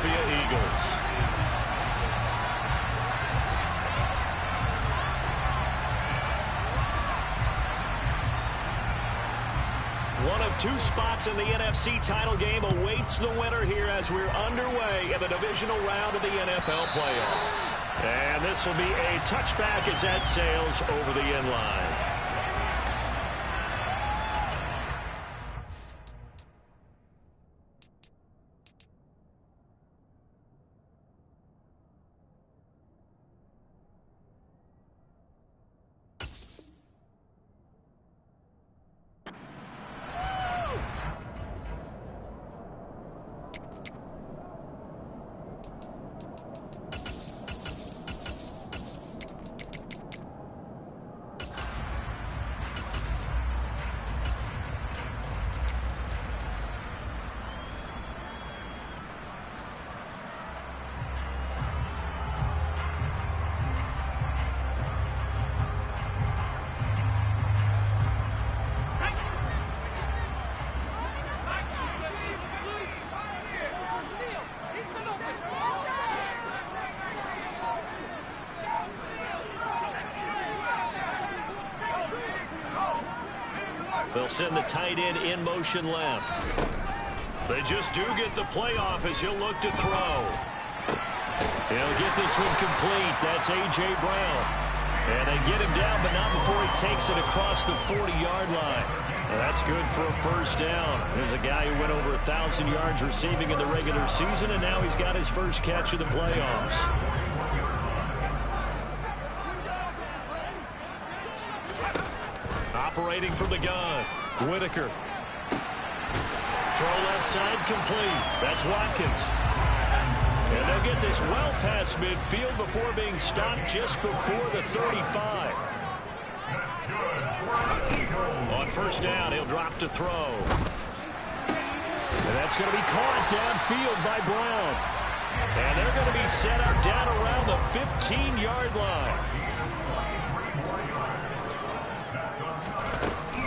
Philadelphia Eagles. One of two spots in the NFC title game awaits the winner here as we're underway in the divisional round of the NFL playoffs. And this will be a touchback as that sails over the end line. They'll send the tight end in motion left. They just do get the playoff as he'll look to throw. He'll get this one complete. That's A.J. Brown. And they get him down, but not before he takes it across the 40-yard line. And that's good for a first down. There's a guy who went over 1,000 yards receiving in the regular season, and now he's got his first catch of the playoffs. Operating from the gun, Whitaker. Throw left side complete. That's Watkins. And they'll get this well past midfield before being stopped just before the 35. On first down, he'll drop to throw. And that's going to be caught downfield by Brown. And they're going to be set up down around the 15-yard line.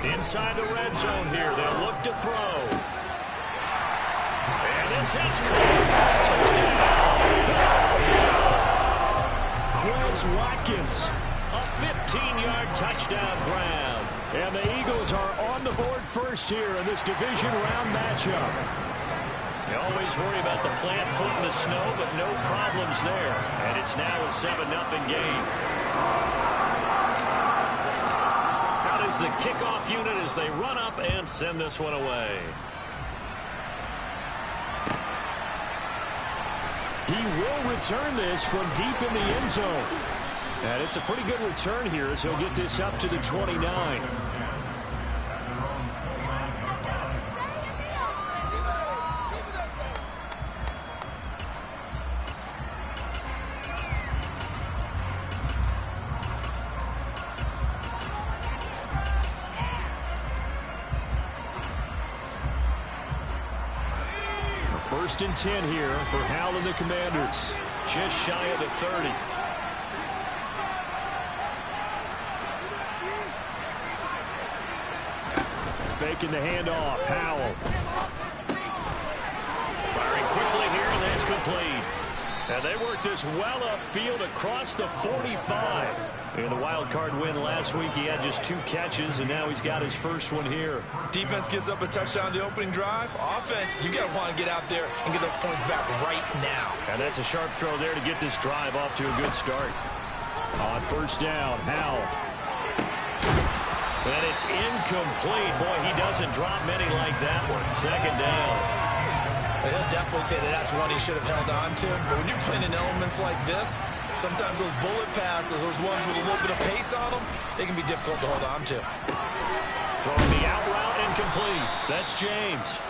Inside the red zone here, they'll look to throw. And this is caught. Touchdown. Quez Watkins, a 15-yard touchdown grab. And the Eagles are on the board first here in this division round matchup. You always worry about the plant foot in the snow, but no problems there. And it's now a 7-0 game. The kickoff unit as they run up and send this one away. He will return this from deep in the end zone. And it's a pretty good return here as he'll get this up to the 29. First and 10 here for Howell and the Commanders. Just shy of the 30. Faking the handoff. Howell. Firing quickly here, and that's complete. And they work this well upfield across the 45. In the wild card win last week, he had just 2 catches, and now he's got his first one here. Defense gives up a touchdown on the opening drive. Offense, you got to want to get out there and get those points back right now. And that's a sharp throw there to get this drive off to a good start. On first down, Howell. And it's incomplete. Boy, he doesn't drop many like that one. Second down. He'll definitely say that that's one he should have held on to. But when you're playing in elements like this, sometimes those bullet passes, those ones with a little bit of pace on them, they can be difficult to hold on to. Throwing the out route incomplete. That's James.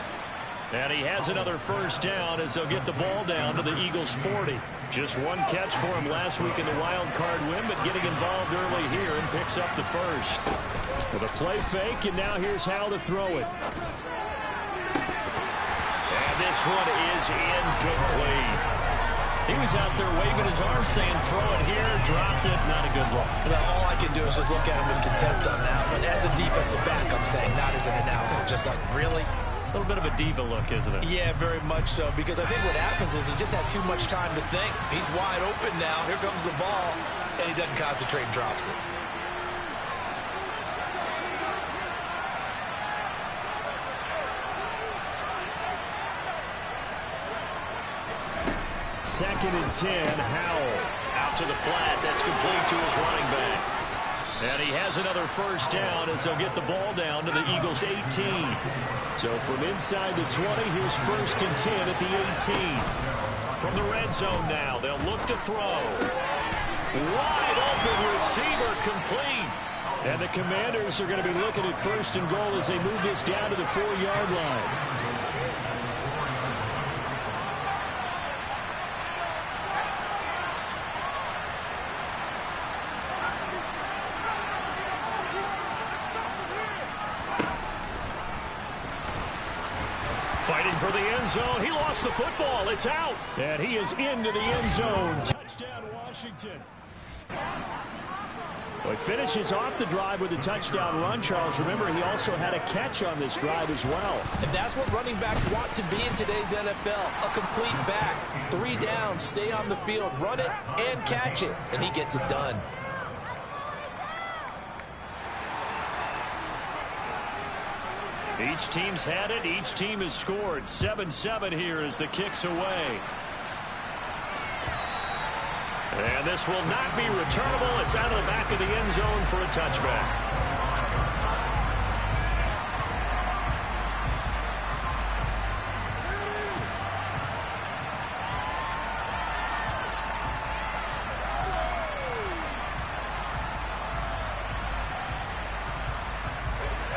And he has another first down as they'll get the ball down to the Eagles' 40. Just one catch for him last week in the wild card win, but getting involved early here and picks up the first. With a play fake, and now here's how to throw it. And this one is incomplete. He was out there waving his arm saying, throw it here, dropped it, not a good look. Well, all I can do is just look at him with contempt on that one. As a defensive back, I'm saying, not as an announcer. Just like, really? A little bit of a diva look, isn't it? Yeah, very much so, because I think what happens is he just had too much time to think. He's wide open now. Here comes the ball, and he doesn't concentrate and drops it. Second and 10, Howell. Out to the flat. That's complete to his running back. And he has another first down as they'll get the ball down to the Eagles' 18. So from inside the 20, here's first and 10 at the 18. From the red zone now, they'll look to throw. Wide open receiver complete. And the Commanders are going to be looking at first and goal as they move this down to the 4-yard line. Fighting for the end zone. He lost the football. It's out. And he is into the end zone. Touchdown, Washington. Well, he finishes off the drive with a touchdown run, Charles. Remember, he also had a catch on this drive as well. And that's what running backs want to be in today's NFL. A complete back. 3 down, stay on the field, run it, and catch it. And he gets it done. Each team's had it. Each team has scored. 7-7 here as the kick's away. And this will not be returnable. It's out of the back of the end zone for a touchback.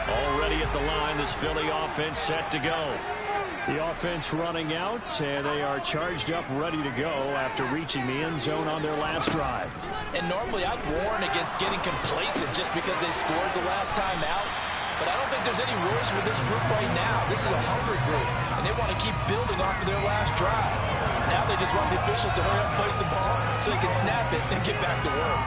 Already at the line, this Philly offense set to go. The offense running out, and they are charged up, ready to go after reaching the end zone on their last drive. And normally I'd warn against getting complacent just because they scored the last time out. But I don't think there's any worries with this group right now. This is a hungry group, and they want to keep building off of their last drive. Now they just want the officials to hurry up and place the ball so they can snap it and get back to work.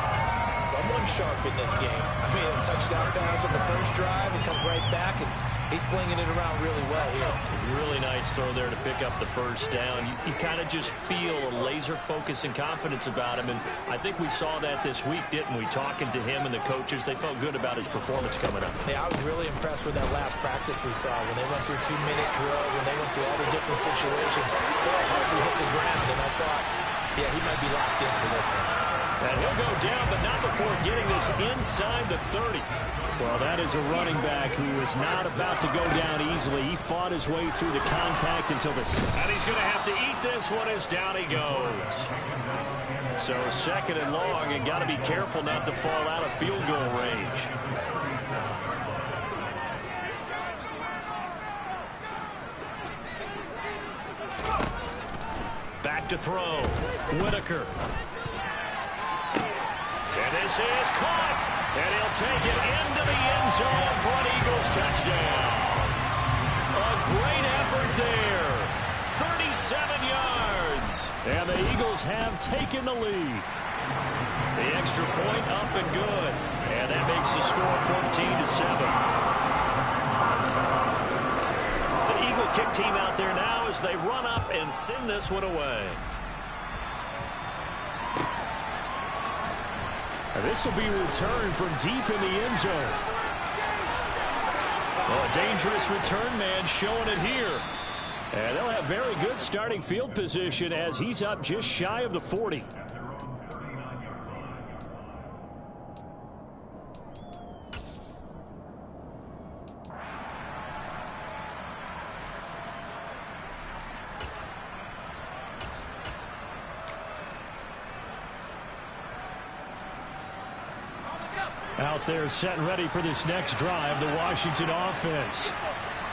Someone sharp in this game. I mean, a touchdown pass on the first drive. He comes right back, and he's flinging it around really well here. Really nice throw there to pick up the first down. You kind of just feel a laser focus and confidence about him, and I think we saw that this week, didn't we? Talking to him and the coaches, they felt good about his performance coming up. Yeah, I was really impressed with that last practice we saw when they went through 2-minute drill, when they went through all the different situations. They all hardly hit the ground, and I thought, yeah, he might be locked in for this one. And he'll go down, but not before getting this inside the 30. Well, that is a running back who is not about to go down easily. He fought his way through the contact until the... And he's going to have to eat this one as down he goes. So second and long, and got to be careful not to fall out of field goal range. Back to throw. Whitaker. And this is caught. And he'll take it into the end zone for an Eagles touchdown. A great effort there. 37 yards. And the Eagles have taken the lead. The extra point up and good. And that makes the score 14-7. The Eagle kick team out there now as they run up and send this one away. This will be returned from deep in the end zone. Well, a dangerous return man showing it here. And they'll have very good starting field position as he's up just shy of the 40. Out there set and ready for this next drive, the Washington offense.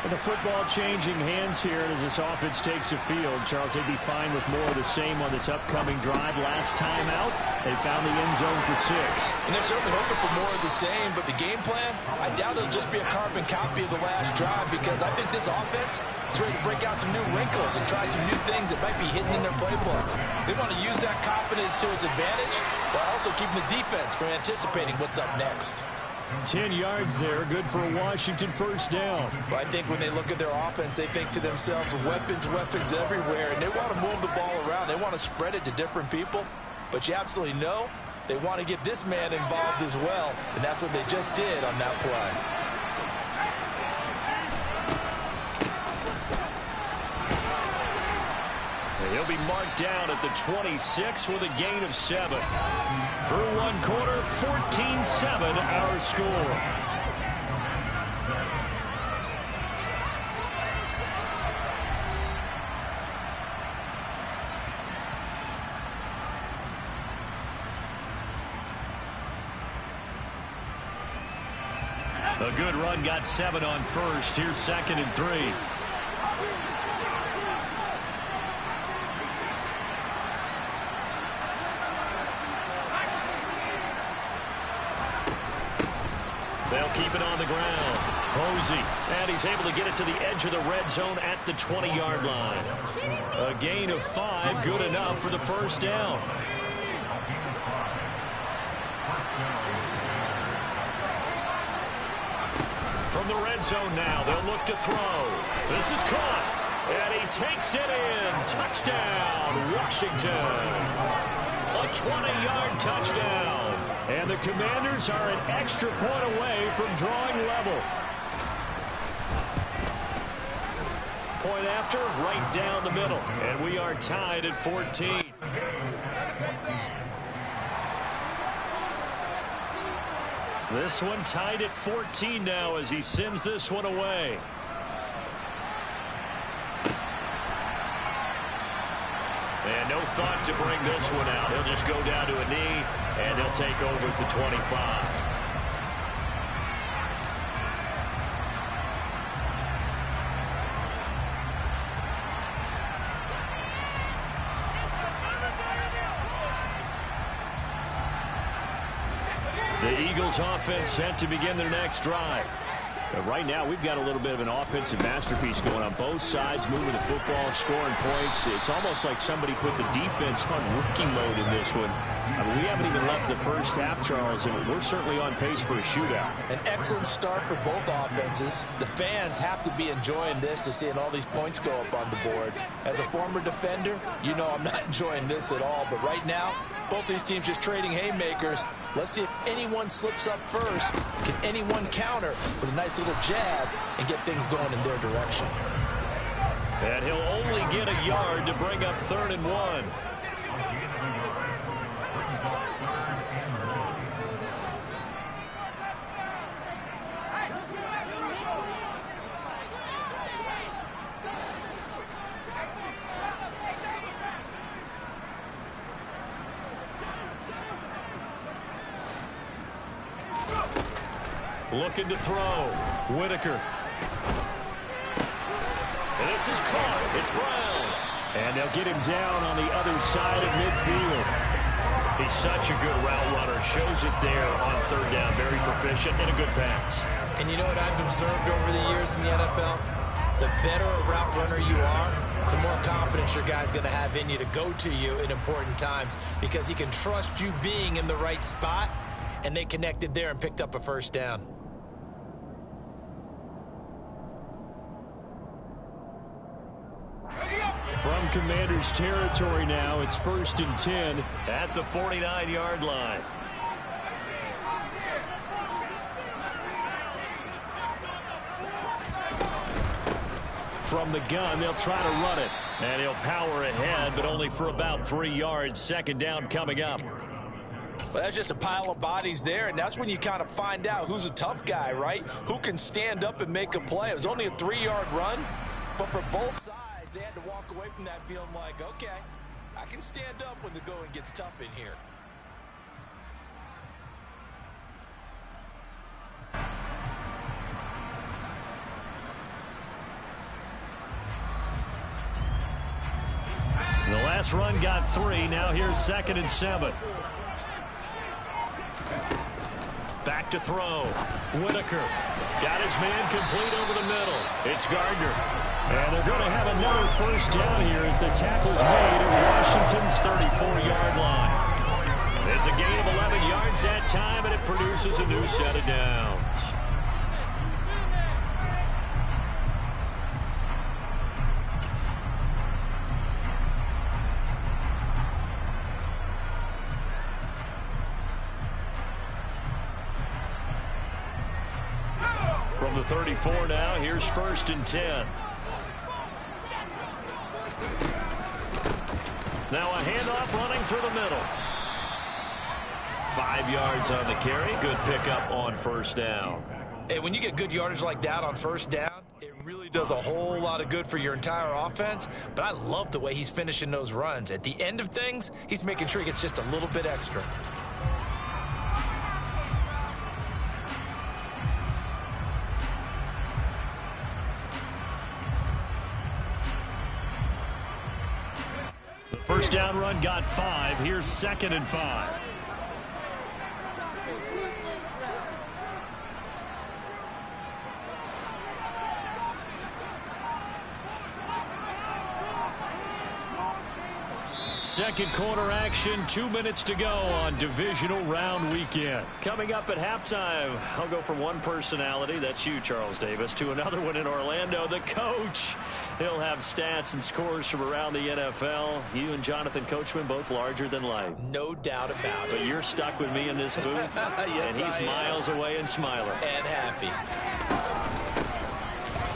And the football changing hands here as this offense takes the field. Charles, they'd be fine with more of the same on this upcoming drive. Last time out, they found the end zone for 6. And they're certainly hoping for more of the same, but the game plan, I doubt it'll just be a carbon copy of the last drive because I think this offense is ready to break out some new wrinkles and try some new things that might be hidden in their playbook. They want to use that confidence to its advantage while also keeping the defense from anticipating what's up next. 10 yards there, good for a Washington first down. Well, I think when they look at their offense, they think to themselves, weapons, weapons everywhere, and they want to move the ball around. They want to spread it to different people, but you absolutely know they want to get this man involved as well, and that's what they just did on that play. He'll be marked down at the 26 with a gain of 7. Through one quarter, 14-7 our score. A good run got 7 on first. Here's 2nd and 3. They'll keep it on the ground. Posey, and he's able to get it to the edge of the red zone at the 20-yard line. A gain of 5, good enough for the first down. From the red zone now, they'll look to throw. This is caught, and he takes it in. Touchdown, Washington. A 20-yard touchdown. And the Commanders are an extra point away from drawing level. Point after, right down the middle. And we are tied at 14. This one tied at 14 now as he sends this one away. And no thought to bring this one out. He'll just go down to a knee, and he'll take over at the 25. The Eagles offense set to begin their next drive. But right now, we've got a little bit of an offensive masterpiece going on both sides, moving the football, scoring points. It's almost like somebody put the defense on rookie mode in this one. I mean, we haven't even left the first half, Charles, and we're certainly on pace for a shootout. An excellent start for both offenses. The fans have to be enjoying this to seeing all these points go up on the board. As a former defender, you know I'm not enjoying this at all. But right now, both these teams just trading haymakers. Let's see if anyone slips up first. Can anyone counter with a nice little jab and get things going in their direction? And he'll only get a yard to bring up 3rd and 1. Looking to throw. Whitaker. And this is caught. It's Brown. And they'll get him down on the other side of midfield. He's such a good route runner. Shows it there on 3rd down. Very proficient and a good pass. And you know what I've observed over the years in the NFL? The better a route runner you are, the more confidence your guy's going to have in you to go to you in important times because he can trust you being in the right spot, and they connected there and picked up a first down. From Commanders territory now, it's 1st and 10 at the 49-yard line. From the gun, they'll try to run it. And he'll power ahead, but only for about 3 yards. 2nd down coming up. Well, that's just a pile of bodies there, and that's when you kind of find out who's a tough guy, right? Who can stand up and make a play. It was only a 3-yard run, but for both sides, they had to walk away from that feeling like, okay, I can stand up when the going gets tough in here. The last run got 3. Now here's 2nd and 7. Back to throw. Whitaker got his man complete over the middle. It's Gardner. And they're going to have another first down here as the tackle's made at Washington's 34-yard line. It's It's a gain of 11 yards that time, and it produces a new set of downs. From the 34 now, here's 1st and 10. Now a handoff running through the middle. 5 yards on the carry. Good pickup on 1st down. Hey, when you get good yardage like that on 1st down, it really does a whole lot of good for your entire offense. But I love the way he's finishing those runs. At the end of things, he's making sure he gets just a little bit extra. The 1st down run got 5. Here's 2nd and 5. Second quarter action, 2 minutes to go on divisional round weekend. Coming up at halftime, I'll go from one personality, that's you, Charles Davis, to another one in Orlando, the coach. He'll have stats and scores from around the NFL. You and Jonathan Coachman both larger than life. No doubt about it. But you're stuck with me in this booth, yes, and he's miles away and smiling. And happy.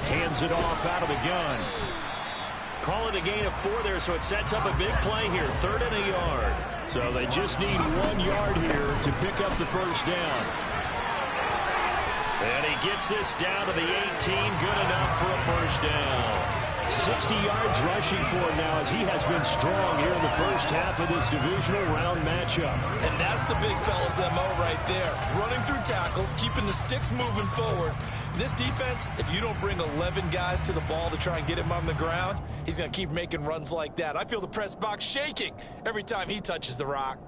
Hands it off out of the gun. Call it a gain of 4 there, so it sets up a big play here. 3rd and a yard. So they just need 1 yard here to pick up the 1st down. And he gets this down to the 18. Good enough for a 1st down. 60 yards rushing for him now as he has been strong here in the 1st half of this divisional round matchup. And that's the big fella's MO right there. Running through tackles, keeping the sticks moving forward. This defense, if you don't bring 11 guys to the ball to try and get him on the ground, he's going to keep making runs like that. I feel the press box shaking every time he touches the rock.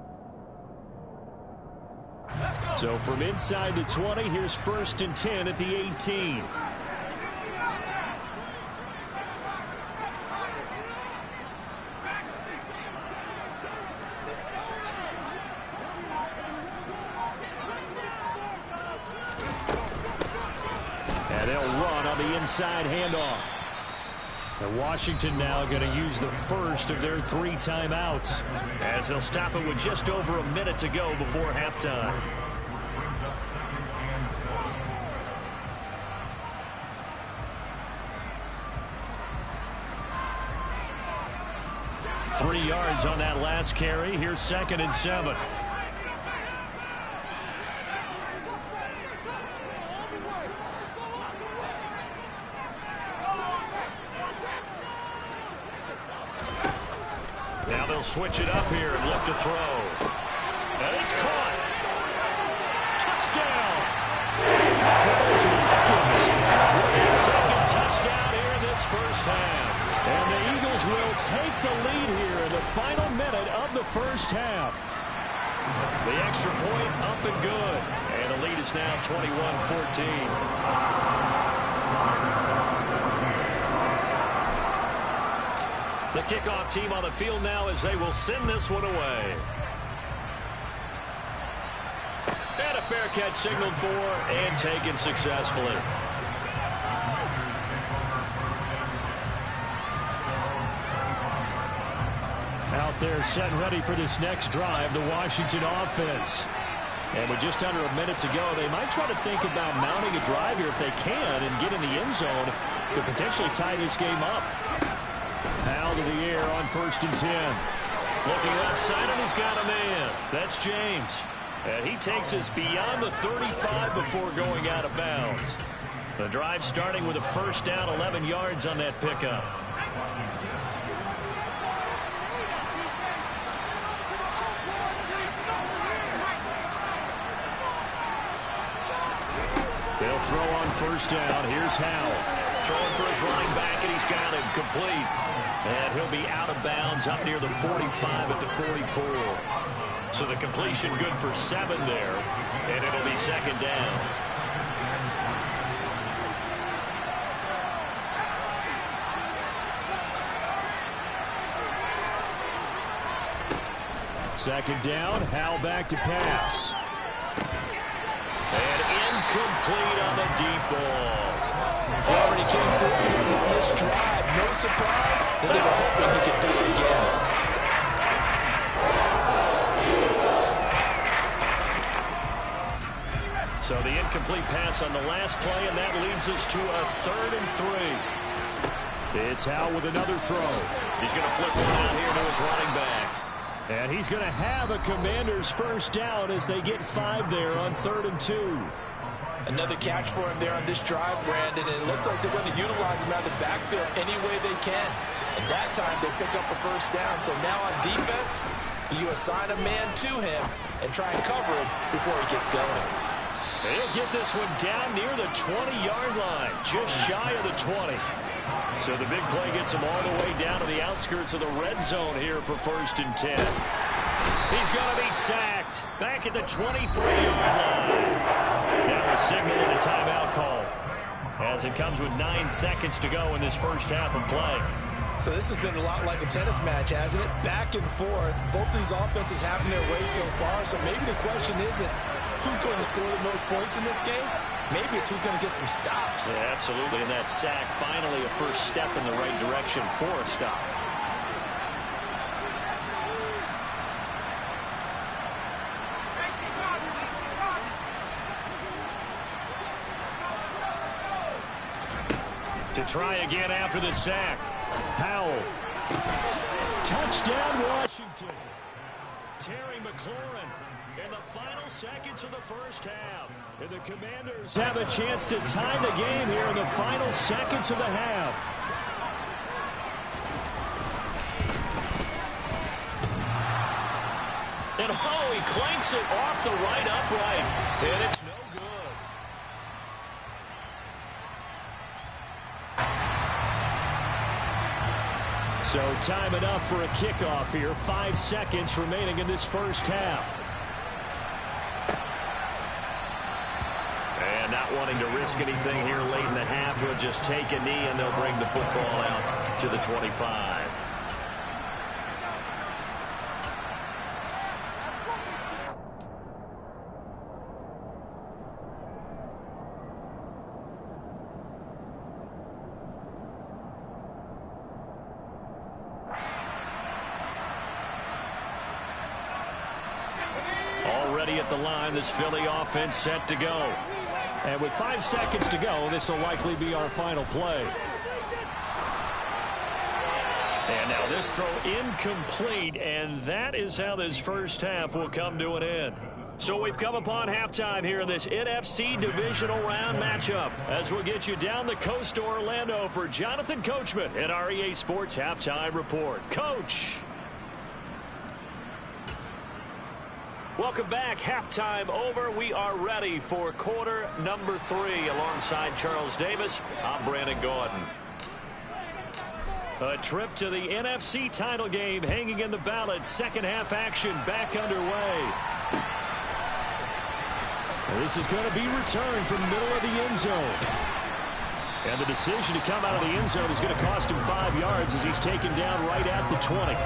So from inside the 20, here's 1st and 10 at the 18. And they'll run on the inside handoff. And Washington now going to use the first of their 3 timeouts, as they'll stop it with just over a minute to go before halftime. Three yards on that last carry. Here's 2nd and 7. Now they'll switch it up here and look to throw. And it's caught. Touchdown. With his 2nd touchdown here in this 1st half. And the Eagles will take the lead here in the final minute of the 1st half. The extra point up and good. And the lead is now 21-14. The kickoff team on the field now as they will send this one away. And a fair catch signaled for and taken successfully. Out there set and ready for this next drive, the Washington offense. And with just under a minute to go, they might try to think about mounting a drive here if they can and get in the end zone to potentially tie this game up. Out of the air on 1st and 10. Looking outside, and he's got a man. That's James. And he takes us beyond the 35 before going out of bounds. The drive starting with a 1st down, 11 yards on that pickup. They'll throw on 1st down. Here's Howell. Throwing for his running back, and he's got him complete. And he'll be out of bounds up near the 45 at the 44. So the completion good for 7 there, and it'll be 2nd down. Second down, Howell back to pass. And incomplete on the deep ball. He already came through on this drive. No surprise that they were hoping he could do it again. So the incomplete pass on the last play, and that leads us to a 3rd and 3. It's Howell with another throw. He's going to flip one out here to his running back. And he's going to have a Commanders first down as they get 5 there on 3rd and 2. Another catch for him there on this drive, Brandon, and it looks like they're going to utilize him out of the backfield any way they can. And that time they pick up a first down. So now on defense, you assign a man to him and try and cover him before he gets going. He'll get this one down near the 20-yard line, just shy of the 20. So the big play gets him all the way down to the outskirts of the red zone here for 1st and 10. He's going to be sacked back at the 23-yard line. Now a signal and a timeout call as it comes with 9 seconds to go in this first half of play. So this has been a lot like a tennis match, hasn't it? Back and forth. Both of these offenses having their way so far. So maybe the question isn't who's going to score the most points in this game. Maybe it's who's going to get some stops. Yeah, absolutely. And that sack, finally a first step in the right direction for a stop. To try again after the sack. Howell. Touchdown, Washington. Terry McLaurin in the final seconds of the first half. And the Commanders have a chance to tie the game here in the final seconds of the half. And oh, he clanks it off the right upright. And it's no good. So time enough for a kickoff here. 5 seconds remaining in this first half. And not wanting to risk anything here late in the half, he'll just take a knee and they'll bring the football out to the 25. Already at the line, this Philly offense set to go. And with 5 seconds to go, this will likely be our final play. And now this throw incomplete, and that is how this first half will come to an end. So we've come upon halftime here in this NFC divisional round matchup as we'll get you down the coast to Orlando for Jonathan Coachman at our EA Sports Halftime Report. Coach. Welcome back. Halftime over. We are ready for quarter number 3 alongside Charles Davis. I'm Brandon Gordon. A trip to the NFC title game hanging in the balance. Second half action back underway. This is going to be returned from the middle of the end zone. And the decision to come out of the end zone is going to cost him 5 yards as he's taken down right at the 20.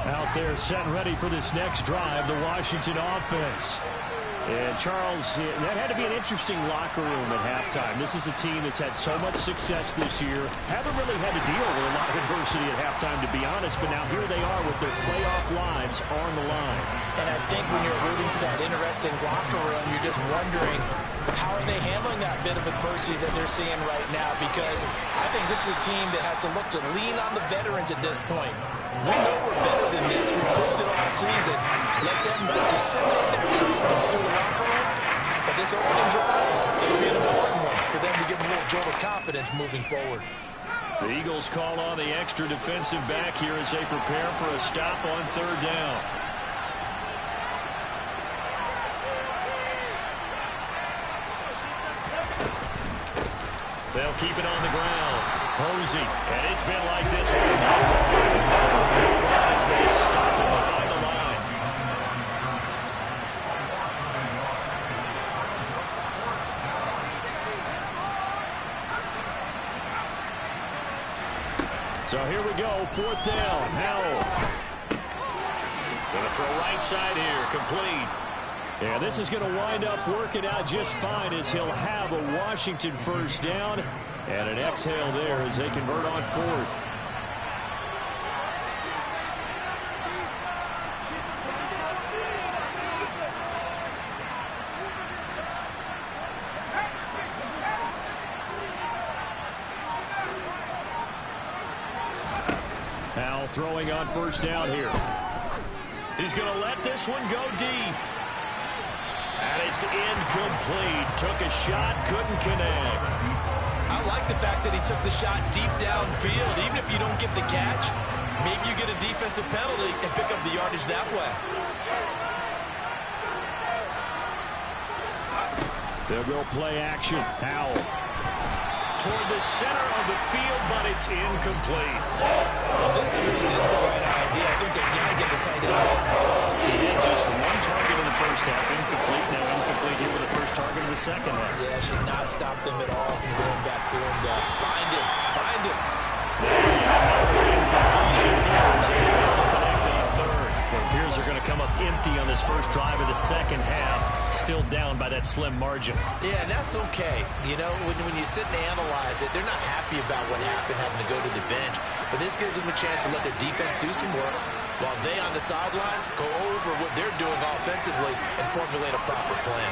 Out there set and ready for this next drive, the Washington offense. And Charles, that had to be an interesting locker room at halftime. This is a team that's had so much success this year. Haven't really had to deal with a lot of adversity at halftime, to be honest, but now here they are with their playoff lives on the line. And I think when you're rooting to that interesting locker room, you're just wondering, how are they handling that bit of adversity that they're seeing right now? Because I think this is a team that has to look to lean on the veterans at this point. We know we're better than this. We've proved it all season. Let them disseminate that confidence through the locker room. But this opening drive, it'll be an important one for them to give a little jolt of confidence moving forward. The Eagles call on the extra defensive back here as they prepare for a stop on third down. They'll keep it on the ground. Posey, and it's been like this all night long as they stop it behind the line. So here we go, 4th down. Howell. Going to throw right side here, complete. Yeah, this is going to wind up working out just fine as he'll have a Washington 1st down. And an exhale there as they convert on 4th. Howell throwing on 1st down here. He's going to let this one go deep. And it's incomplete. Took a shot, couldn't connect. I like the fact that he took the shot deep downfield. Even if you don't get the catch, maybe you get a defensive penalty and pick up the yardage that way. They'll go play action. Howell toward the center of the field, but it's incomplete. Well, this at least is the right idea. I think they've got to get the tight end involved. He had just 1 target in the 1st half. Incomplete. Now incomplete here with the 1st target in the 2nd half. Yeah, should not stop them at all from going back to him. Find him. Find him. Another incompletion here as they fail to connect on 3rd. It appears they're going to come up empty on this 1st drive of the 2nd half. Still down by that slim margin. Yeah, and that's okay. You know, when you sit and analyze it, they're not happy about what happened, having to go to the bench. But this gives them a chance to let their defense do some work while they on the sidelines go over what they're doing offensively and formulate a proper plan.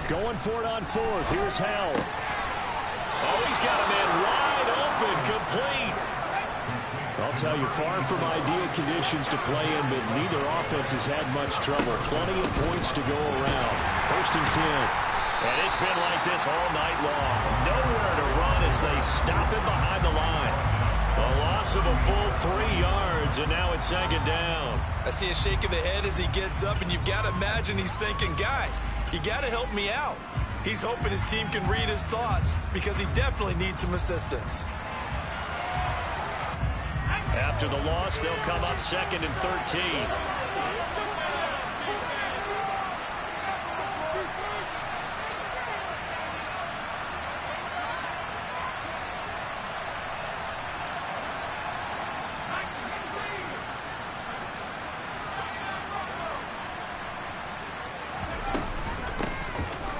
Going for it on 4th. Here's Howell. Oh, he's got a man wide open, complete. I'll tell you, far from ideal conditions to play in, but neither offense has had much trouble. Plenty of points to go around. 1st and 10. And it's been like this all night long. Nowhere to run as they stop him behind the line. A loss of a full 3 yards, and now it's 2nd down. I see a shake of the head as he gets up, and you've got to imagine he's thinking, guys, you got to help me out. He's hoping his team can read his thoughts because he definitely needs some assistance. After the loss, they'll come up 2nd and 13.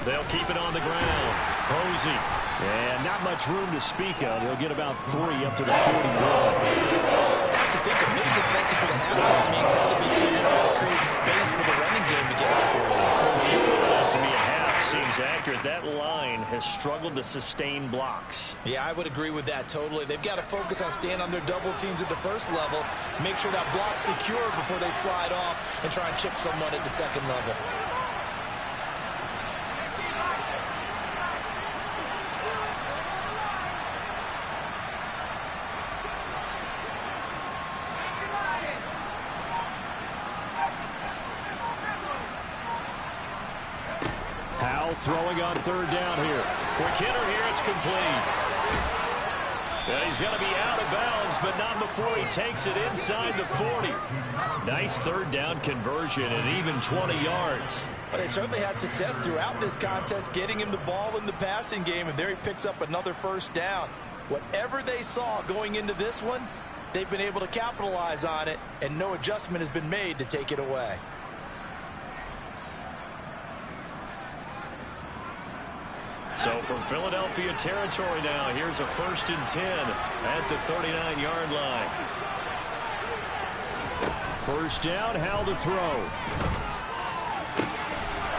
They'll keep it on the ground. Posey. And not much room to speak of. They'll get about 3 up to the 41. I have to think a major focus of the halftime means how to be figuring out how to create space for the running game to get operating. When you put it out to me, a half seems accurate. That line has struggled to sustain blocks. Yeah, I would agree with that totally. They've got to focus on staying on their double teams at the 1st level, make sure that block's secure before they slide off and try and chip someone at the 2nd level. Howell throwing on 3rd down here. Quick hitter here, it's complete. And he's going to be out of bounds, but not before he takes it inside the 40. Nice 3rd down conversion and even 20 yards. But they certainly had success throughout this contest, getting him the ball in the passing game, and there he picks up another 1st down. Whatever they saw going into this one, they've been able to capitalize on it, and no adjustment has been made to take it away. So from Philadelphia territory now, here's a 1st and 10 at the 39-yard line. 1st down, Howell to throw.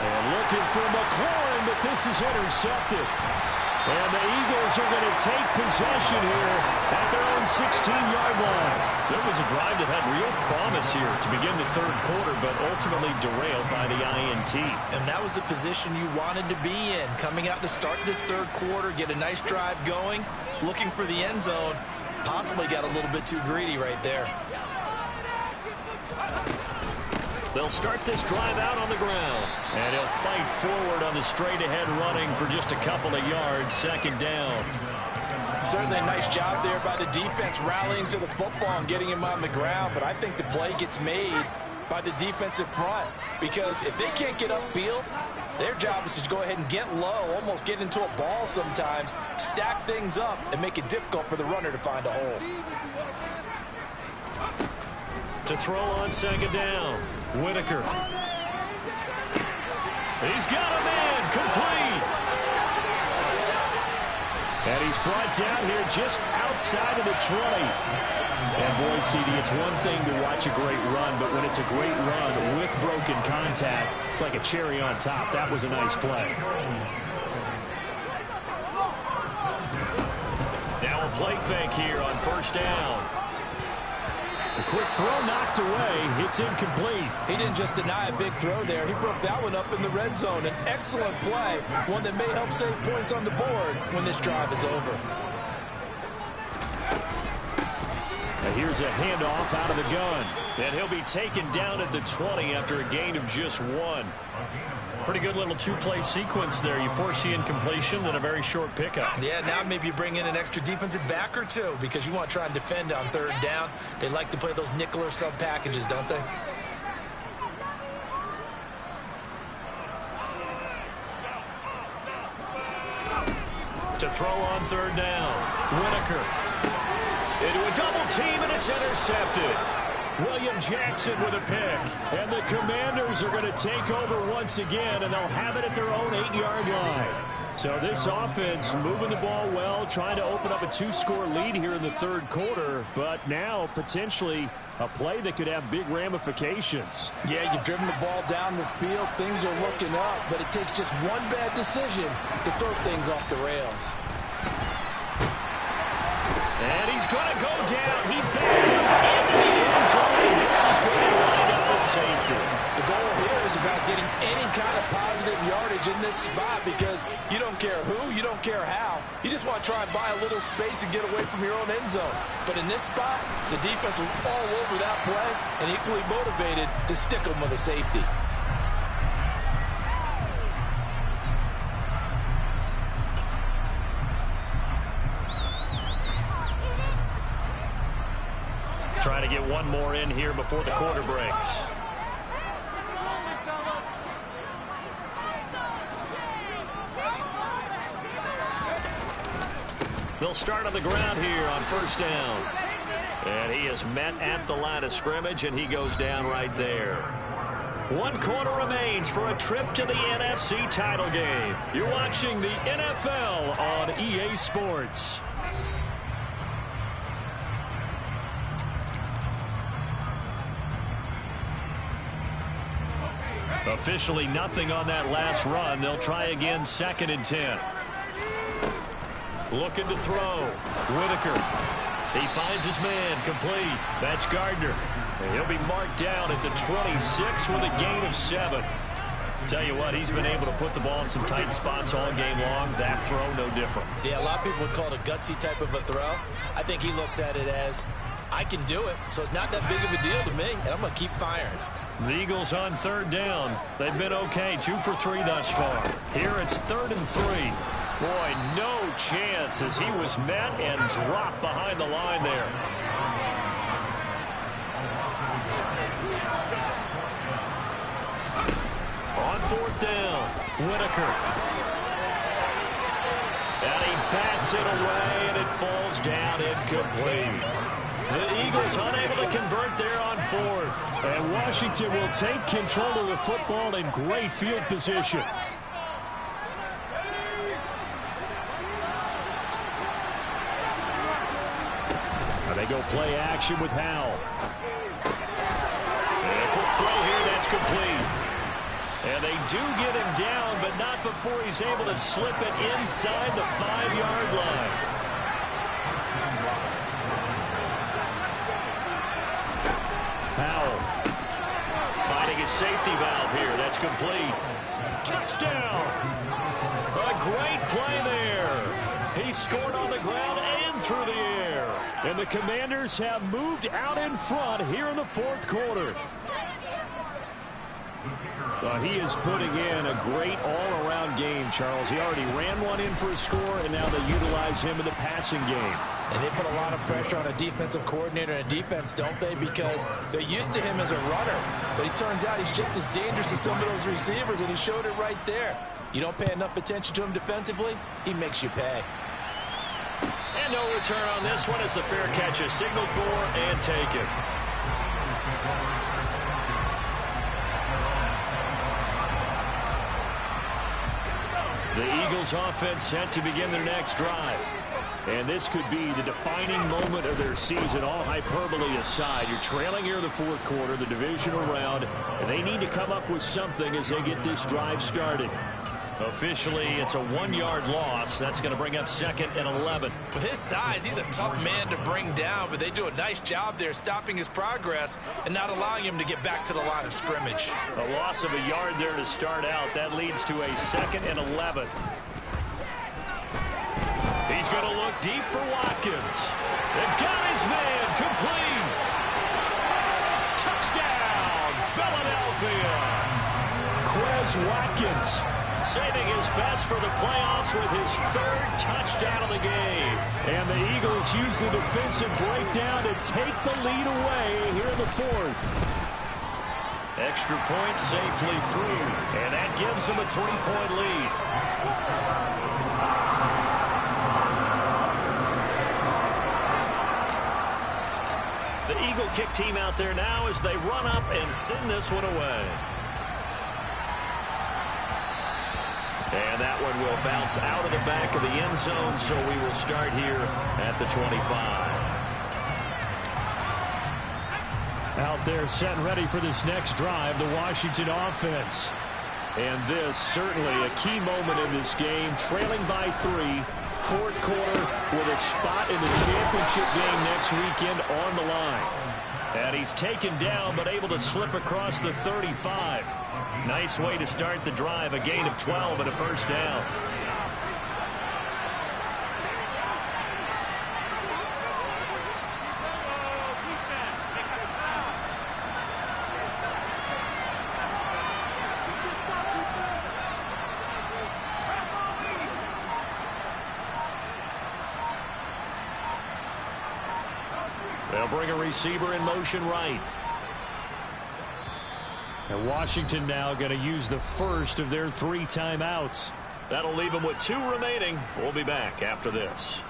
And looking for McLaurin, but this is intercepted. And the Eagles are going to take possession here at their own 16-yard line. So it was a drive that had real promise here to begin the 3rd quarter, but ultimately derailed by the INT. And that was the position you wanted to be in, coming out to start this 3rd quarter, get a nice drive going, looking for the end zone. Possibly got a little bit too greedy right there. They'll start this drive out on the ground. And he'll fight forward on the straight-ahead running for just a couple of yards. 2nd down. Certainly a nice job there by the defense rallying to the football and getting him on the ground. But I think the play gets made by the defensive front, because if they can't get upfield, their job is to go ahead and get low, almost get into a ball sometimes, stack things up, and make it difficult for the runner to find a hole. To throw on second down, Whitaker. He's got a man, complete. And he's brought down here just outside of the 20. And boy, CD, it's one thing to watch a great run, but when it's a great run with broken contact, it's like a cherry on top. That was a nice play. Now a play fake here on first down. A quick throw knocked away. It's incomplete. He didn't just deny a big throw there. He broke that one up in the red zone. An excellent play, one that may help save points on the board when this drive is over. And here's a handoff out of the gun. And he'll be taken down at the 20 after a gain of just 1. Pretty good little two-play sequence there. You force the incompletion, then a very short pickup. Yeah, now maybe you bring in an extra defensive back or two because you want to try and defend on third down. They like to play those nickel or sub packages, don't they? To throw on third down, Whitaker. Into a double team, and it's intercepted. William Jackson with a pick. And the Commanders are going to take over once again, and they'll have it at their own 8-yard line. So this offense moving the ball well, trying to open up a 2-score lead here in the third quarter, but now potentially a play that could have big ramifications. Yeah, you've driven the ball down the field. Things are looking up, but it takes just one bad decision to throw things off the rails. And he's going to go down. He backed up into the end zone. This is going to wind up with safety. The goal here is about getting any kind of positive yardage in this spot because you don't care who, you don't care how. You just want to try and buy a little space and get away from your own end zone. But in this spot, the defense was all over that play and equally motivated to stick them with a safety. Trying to get one more in here before the quarter breaks. They'll start on the ground here on first down. And he is met at the line of scrimmage, and he goes down right there. 1 quarter remains for a trip to the NFC title game. You're watching the NFL on EA Sports. Officially nothing on that last run. They'll try again, 2nd and 10. Looking to throw. Whitaker. He finds his man, complete. That's Gardner. And he'll be marked down at the 26 with a gain of 7. Tell you what, he's been able to put the ball in some tight spots all game long. That throw, no different. Yeah, a lot of people would call it a gutsy type of a throw. I think he looks at it as, I can do it, so it's not that big of a deal to me, and I'm going to keep firing. The Eagles on third down. They've been okay, 2 for 3 thus far. Here it's 3rd and 3. Boy, no chance as he was met and dropped behind the line there. On 4th down, Whitaker. And he bats it away, and it falls down incomplete. The Eagles unable to convert there on 4th. And Washington will take control of the football in great field position. And they go play action with Howell. And a quick throw here, that's complete. And they do get him down, but not before he's able to slip it inside the 5-yard line. Howell finding a safety valve here. That's complete. Touchdown. A great play there. He scored on the ground and through the air. And the Commanders have moved out in front here in the 4th quarter. He is putting in a great all-around game, Charles. He already ran one in for a score, and now they utilize him in the passing game. And they put a lot of pressure on a defensive coordinator and a defense, don't they? Because they're used to him as a runner. But it turns out he's just as dangerous as some of those receivers, and he showed it right there. You don't pay enough attention to him defensively, he makes you pay. And no return on this one as the fair catch is signaled for and taken. The Eagles offense set to begin their next drive. And this could be the defining moment of their season, all hyperbole aside. You're trailing here in the fourth quarter, the divisional round, and they need to come up with something as they get this drive started. Officially, it's a 1-yard loss. That's going to bring up 2nd and 11. With his size, he's a tough man to bring down, but they do a nice job there stopping his progress and not allowing him to get back to the line of scrimmage. A loss of a yard there to start out. That leads to a 2nd and 11. He's going to look deep for Watkins. They've got his man complete. Touchdown, Philadelphia. Quez Watkins saving his best for the playoffs with his 3rd touchdown of the game. And the Eagles use the defensive breakdown to take the lead away here in the 4th. Extra point safely through, and that gives them a 3-point lead. The Eagle kick team out there now as they run up and send this one away. And that one will bounce out of the back of the end zone, so we will start here at the 25. Out there set and ready for this next drive, the Washington offense. And this certainly a key moment in this game, trailing by 3, 4th quarter with a spot in the championship game next weekend on the line. And he's taken down but able to slip across the 35. Nice way to start the drive, a gain of 12 and a 1st down. They'll bring a receiver in motion right. And Washington now going to use the first of their 3 timeouts. That'll leave them with 2 remaining. We'll be back after this.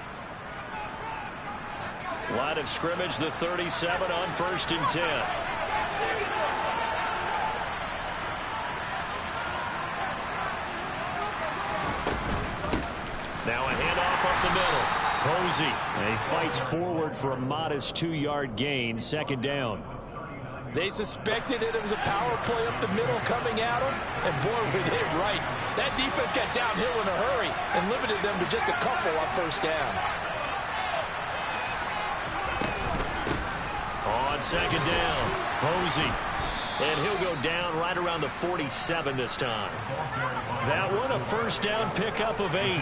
Line of scrimmage, the 37 on 1st and 10. Now a handoff up the middle. Posey, and he fights forward for a modest 2-yard gain, 2nd down. They suspected it was a power play up the middle coming at them, and boy, were they right. That defense got downhill in a hurry and limited them to just a couple on 1st down. On 2nd down, Posey. And he'll go down right around the 47 this time. That one, a 1st down pickup of 8.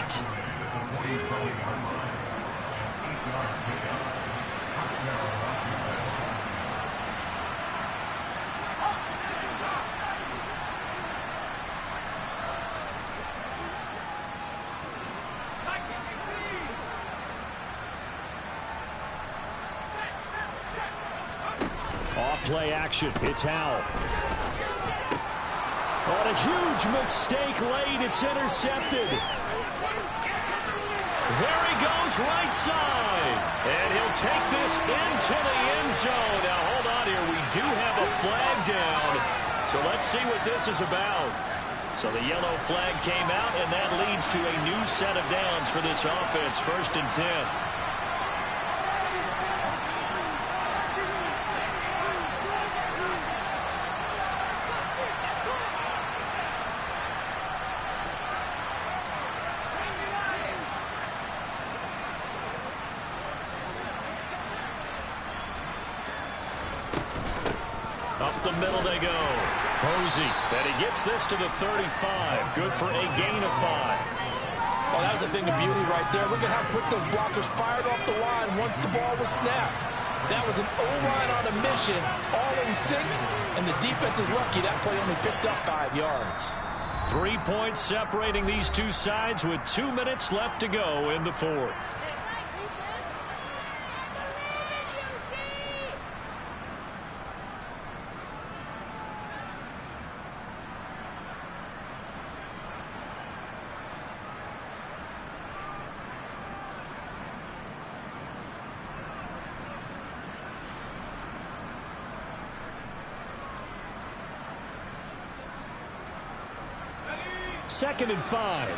Off-play action. It's Howell. On a huge mistake late. It's intercepted. There he goes right side. And he'll take this into the end zone. Now, hold on here. We do have a flag down. So let's see what this is about. So the yellow flag came out, and that leads to a new set of downs for this offense. 1st and 10. Up the middle they go. Posey, and he gets this to the 35. Good for a gain of 5. Oh, that was a thing of beauty right there. Look at how quick those blockers fired off the line once the ball was snapped. That was an O-line on a mission, all in sync, and the defense is lucky that play only picked up 5 yards. 3 points separating these two sides with 2 minutes left to go in the 4th. 2nd and 5.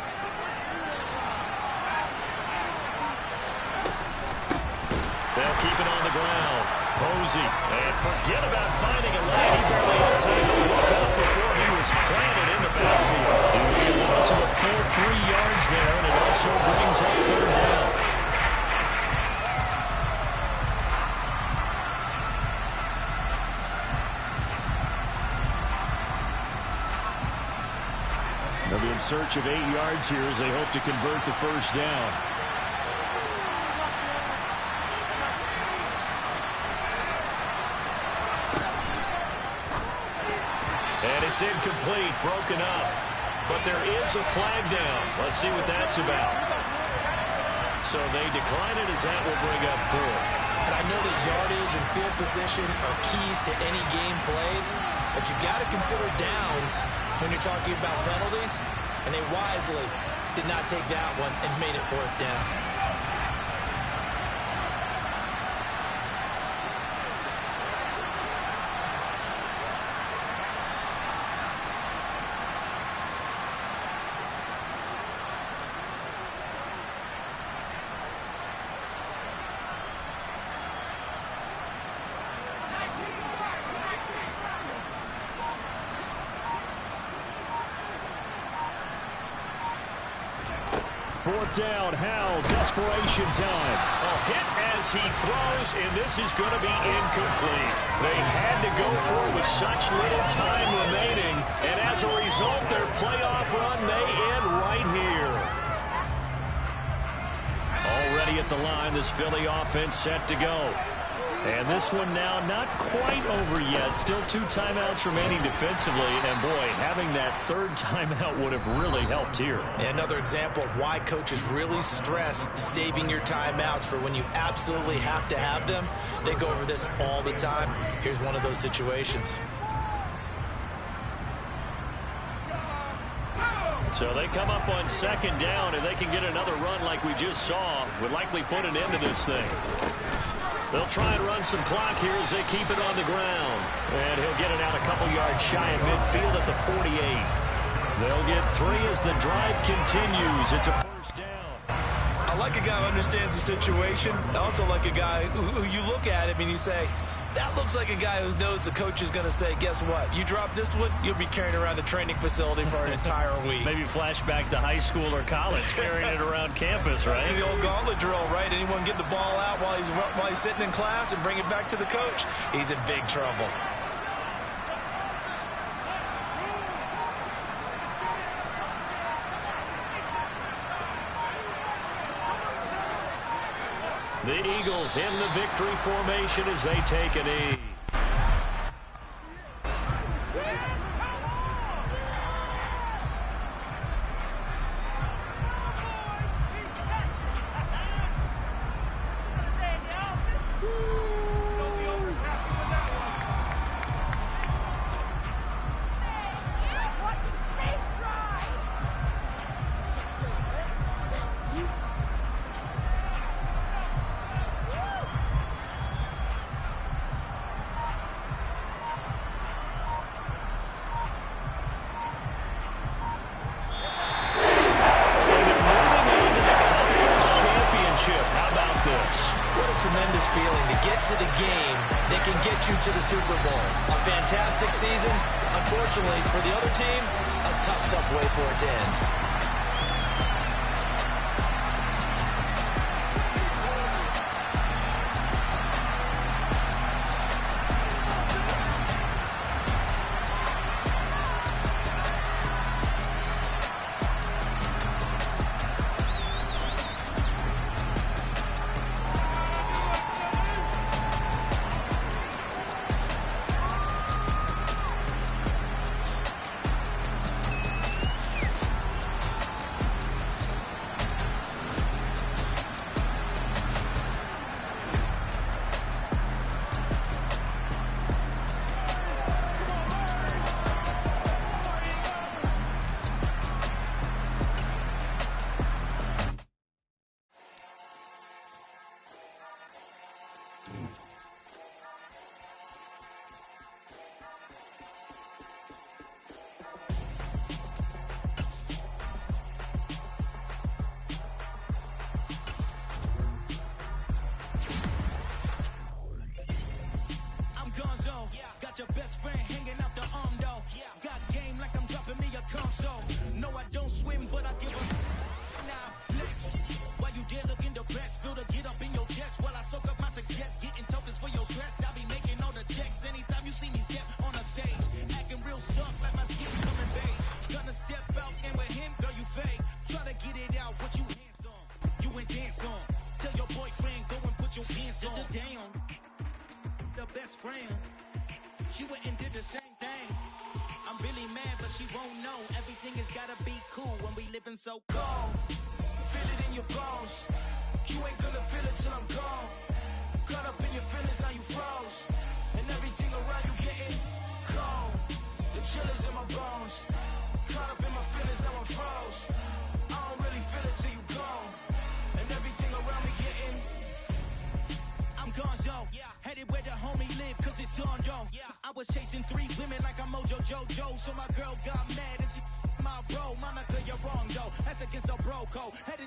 They'll keep it on the ground. Posey. And forget about finding a lane. He barely had time to look up before he was planted in the backfield. He'll be a loss of a full 3 yards there, and it also brings up 3rd down. They'll be in search of 8 yards here as they hope to convert the 1st down. And it's incomplete, broken up. But there is a flag down. Let's see what that's about. So they decline it as that will bring up 4th. And I know that yardage and field position are keys to any game played, but you got to consider downs when you're talking about penalties, and they wisely did not take that one and made it 4th down. Fourth down, Howell, desperation time. A hit as he throws, and this is going to be incomplete. They had to go for it with such little time remaining, and as a result, their playoff run may end right here. Already at the line, this Philly offense set to go. And this one now not quite over yet. Still 2 timeouts remaining defensively. And, boy, having that 3rd timeout would have really helped here. Another example of why coaches really stress saving your timeouts for when you absolutely have to have them. They go over this all the time. Here's one of those situations. So they come up on 2nd down, and they can get another run like we just saw. Would likely put an end to this thing. They'll try and run some clock here as they keep it on the ground. And he'll get it out a couple yards shy of midfield at the 48. They'll get 3 as the drive continues. It's a 1st down. I like a guy who understands the situation. I also like a guy who you look at him and you say, that looks like a guy who knows the coach is going to say, guess what? You drop this one, you'll be carrying around the training facility for an entire week. Maybe flashback to high school or college, carrying it around campus, right? The old gauntlet drill, right? Anyone get the ball out while he's sitting in class and bring it back to the coach? He's in big trouble. The Eagles in the victory formation as they take a knee. Tremendous feeling to get to the game that can get you to the Super Bowl. A fantastic season. Unfortunately for the other team, a tough way for it to end. got your best friend hanging out the arm though. Got game like I'm dropping me a console. No, I don't swim, but I give a now flex. While you there looking depressed, feel the get up in your chest while I soak up my success, getting tokens for your stress. I be making all the checks anytime you see me step on a stage, acting real soft like my skin's on the beige. Gonna step out and with him, girl, you fake. Try to get it out, but you hands on, you ain't dance on. Tell your boyfriend go and put your pants on. Down, the best friend, she went and did the same thing. I'm really mad, but she won't know. Everything has gotta be cool when we living so cold. Feel it in your bones. You ain't gonna feel it till I'm gone. Caught up in your feelings, now you froze. And everything around you getting cold. The chill is in my bones. Caught up in my feelings, now I'm froze. I don't really feel it till you gone. And everything around me getting, I'm gonzo. Headed where the homie live, cause it's on though. I was chasing 3 women like I'm Mojo Jojo. So my girl got mad and she my bro. Monica, you're wrong though. That's against a bro code. Headed